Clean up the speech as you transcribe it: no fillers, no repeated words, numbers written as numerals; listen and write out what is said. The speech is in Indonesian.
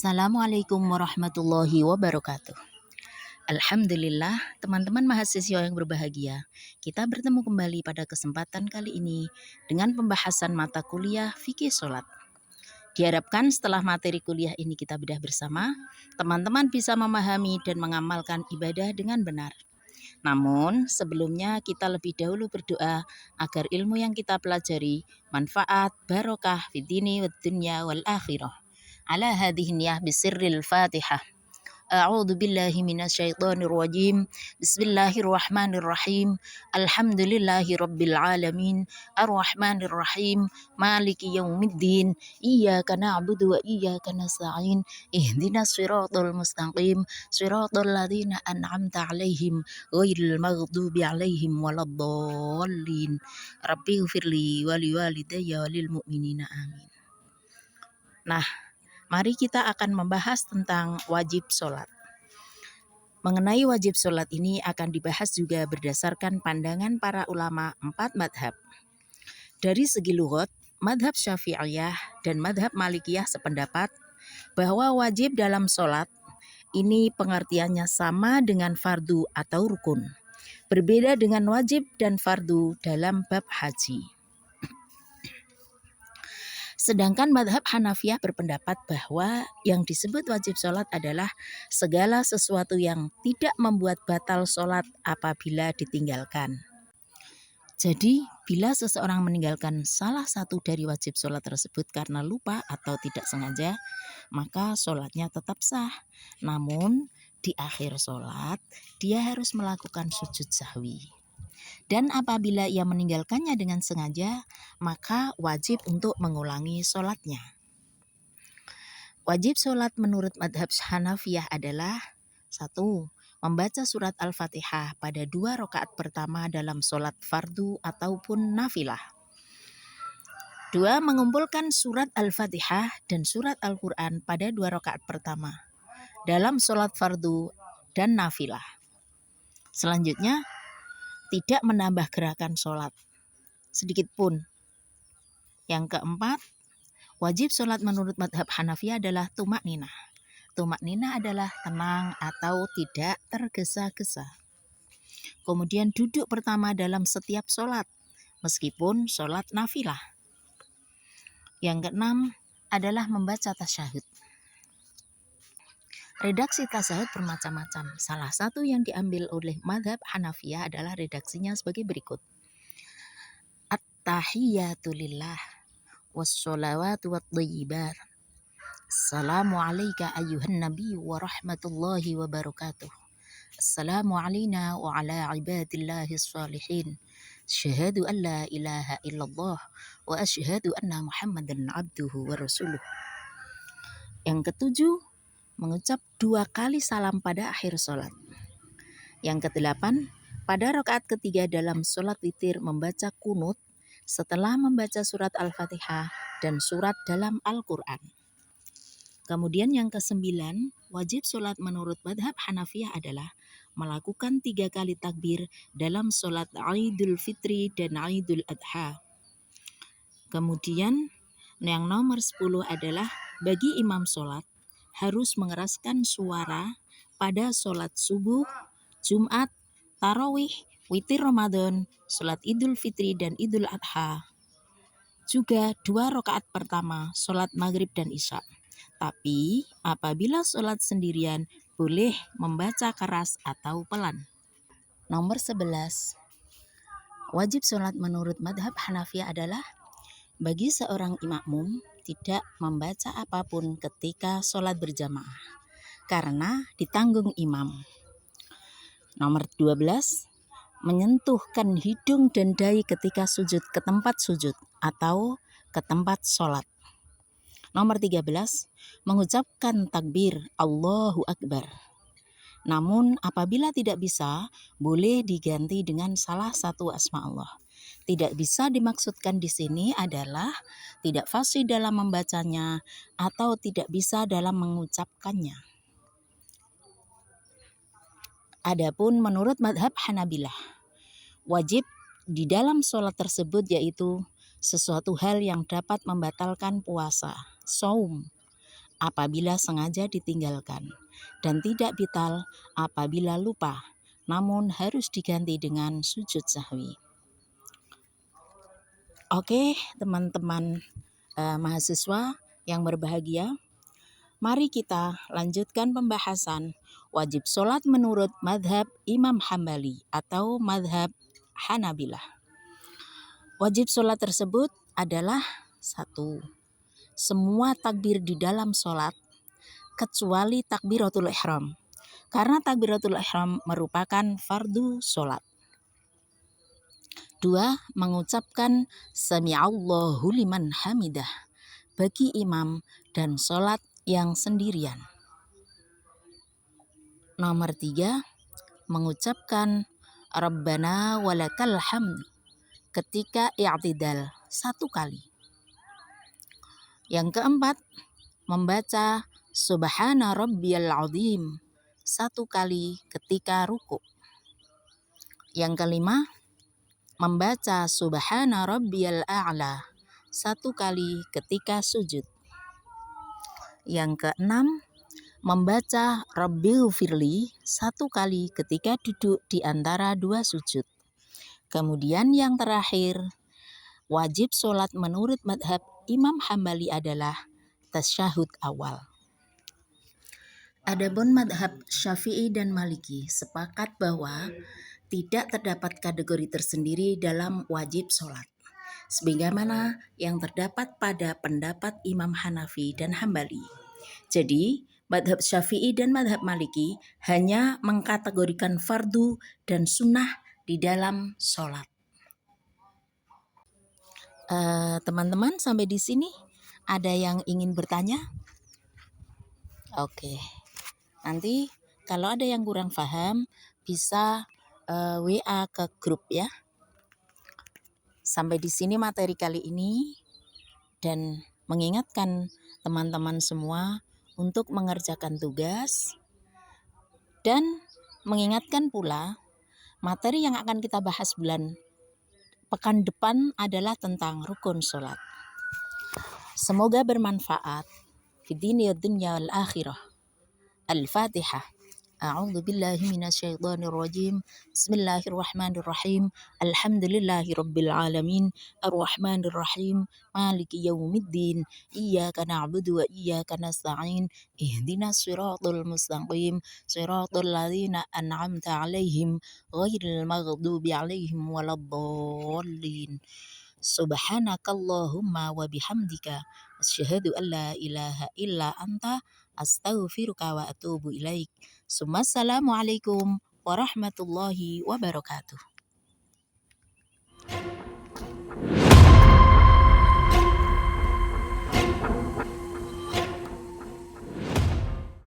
Assalamualaikum warahmatullahi wabarakatuh. Alhamdulillah, teman-teman mahasiswa yang berbahagia, kita bertemu kembali pada kesempatan kali ini dengan pembahasan mata kuliah fikih sholat. Diharapkan setelah materi kuliah ini kita bedah bersama, teman-teman bisa memahami dan mengamalkan ibadah dengan benar. Namun, sebelumnya kita lebih dahulu berdoa agar ilmu yang kita pelajari manfaat, barokah, fid dini wad dunya wal akhirah. Ala hadhihi niyah bisirril Fatihah. A'udzu billahi minasyaitonir rajim. Bismillahirrahmanirrahim. Alhamdulillahi rabbil alamin. Arrahmanir rahim. Maliki yaumiddin. Iyyaka na'budu wa iyyaka nasta'in. Ihdinas siratal mustaqim. Siratal ladzina an'amta 'alaihim ghairil maghdubi 'alaihim waladdallin. Rabbighfirli wa liwalidayya walil mu'minina amin. Nah, mari kita akan membahas tentang wajib sholat. Mengenai wajib sholat ini akan dibahas juga berdasarkan pandangan para ulama 4 madhab. Dari segi lughat, madhab Syafi'iyah dan madhab Malikiyah sependapat bahwa wajib dalam sholat ini pengertiannya sama dengan fardu atau rukun. Berbeda dengan wajib dan fardu dalam bab haji. Sedangkan madhab Hanafiyah berpendapat bahwa yang disebut wajib sholat adalah segala sesuatu yang tidak membuat batal sholat apabila ditinggalkan. Jadi, bila seseorang meninggalkan salah satu dari wajib sholat tersebut karena lupa atau tidak sengaja, maka sholatnya tetap sah. Namun, di akhir sholat, dia harus melakukan sujud sahwi. Dan apabila ia meninggalkannya dengan sengaja, maka wajib untuk mengulangi sholatnya. Wajib sholat menurut madhab Hanafiyah adalah 1. Membaca surat Al-Fatihah pada 2 rakaat pertama dalam sholat fardu ataupun nafilah. 2. Mengumpulkan surat Al-Fatihah dan surat Al-Quran pada 2 rakaat pertama dalam sholat fardu dan nafilah. Selanjutnya, tidak menambah gerakan sholat sedikit pun. Yang keempat, wajib sholat menurut madhab Hanafiyah adalah tumak ninah. Tumak ninah adalah tenang atau tidak tergesa-gesa. Kemudian duduk pertama dalam setiap sholat, meskipun sholat nafilah. Yang keenam adalah membaca tasyahud. Redaksi tasyahud bermacam-macam. Salah satu yang diambil oleh madhab Hanafiyah adalah redaksinya sebagai berikut. At-tahiyyatu lillah wassalawatu wattayyibat. Assalamu alayka ayyuhan nabiy wa rahmatullahi wa barakatuh. Assalamu alayna wa ala ibadillahis salihin. Asyhadu an la ilaha illallah wa asyhadu anna Muhammadan abduhu wa rasuluh. Yang ketujuh, mengucap 2 kali salam pada akhir sholat. Yang kedelapan, pada rakaat ketiga dalam sholat witir membaca kunut setelah membaca surat Al-Fatihah dan surat dalam Al-Quran. Kemudian yang kesembilan, wajib sholat menurut madhab Hanafiyah adalah melakukan 3 kali takbir dalam sholat Idul Fitri dan Idul Adha. Kemudian yang nomor 10 adalah bagi imam sholat harus mengeraskan suara pada sholat subuh, Jumat, tarawih, witir Ramadan, sholat Idul Fitri dan Idul Adha. Juga 2 rakaat pertama sholat maghrib dan isya. Tapi apabila sholat sendirian boleh membaca keras atau pelan. Nomor 11. Wajib sholat menurut madhab Hanafiyah adalah bagi seorang makmum tidak membaca apapun ketika sholat berjamaah karena ditanggung imam. Nomor 12, menyentuhkan hidung dan dahi ketika sujud ke tempat sujud atau ke tempat sholat. Nomor 13, mengucapkan takbir Allahu Akbar. Namun apabila tidak bisa, boleh diganti dengan salah satu asma Allah. Tidak bisa dimaksudkan di sini adalah tidak fasih dalam membacanya atau tidak bisa dalam mengucapkannya. Adapun menurut madhab Hanabilah, wajib di dalam sholat tersebut yaitu sesuatu hal yang dapat membatalkan puasa, shaum, apabila sengaja ditinggalkan, dan tidak batal apabila lupa, namun harus diganti dengan sujud sahwi. Oke, teman-teman mahasiswa yang berbahagia, mari kita lanjutkan pembahasan wajib sholat menurut madhab Imam Hambali atau madhab Hanabilah. Wajib sholat tersebut adalah 1. Semua takbir di dalam sholat kecuali takbiratul ihram, karena takbiratul ihram merupakan fardu sholat. 2. Mengucapkan sami'allahu liman hamidah bagi imam dan sholat yang sendirian. Nomor 3. Mengucapkan Rabbana walakal hamd ketika i'tidal 1 kali. Yang keempat, membaca Subhana Rabbiyal Azim 1 kali ketika ruku. Yang kelima, membaca Subhana Rabbiyal A'la 1 kali ketika sujud. Yang keenam, membaca Rabbighfirli 1 kali ketika duduk di antara 2 sujud. Kemudian yang terakhir, wajib sholat menurut madhab Imam Hambali adalah tasyahud awal. Adapun madhab Syafi'i dan Maliki sepakat bahwa tidak terdapat kategori tersendiri dalam wajib sholat, sebagaimana yang terdapat pada pendapat Imam Hanafi dan Hambali. Jadi, madhab Syafi'i dan madhab Maliki hanya mengkategorikan fardu dan sunnah di dalam sholat. Teman-teman, sampai di sini ada yang ingin bertanya? Oke. Nanti kalau ada yang kurang paham bisa WA ke grup ya. Sampai di sini materi kali ini, dan mengingatkan teman-teman semua untuk mengerjakan tugas, dan mengingatkan pula materi yang akan kita bahas pekan depan adalah tentang rukun sholat. Semoga bermanfaat. Fid-dini wad-dunya wal akhirah. Al-Fatihah. A'udzu billahi minasyaitonir rajim. Bismillahirrahmanirrahim. Alhamdulillahirabbil alamin. Arrahmanir rahim. Maliki yaumiddin. Iyyaka na'budu wa iyyaka nasta'in. Ihdinas siratal mustaqim. Siratal ladzina an'amta 'alaihim ghairil maghdubi 'alaihim waladdallin. Subhanakallahumma wa bihamdika asyhadu an la ilaha illa anta astaghfiruka wa atubu ilaik. Assalamualaikum warahmatullahi wabarakatuh.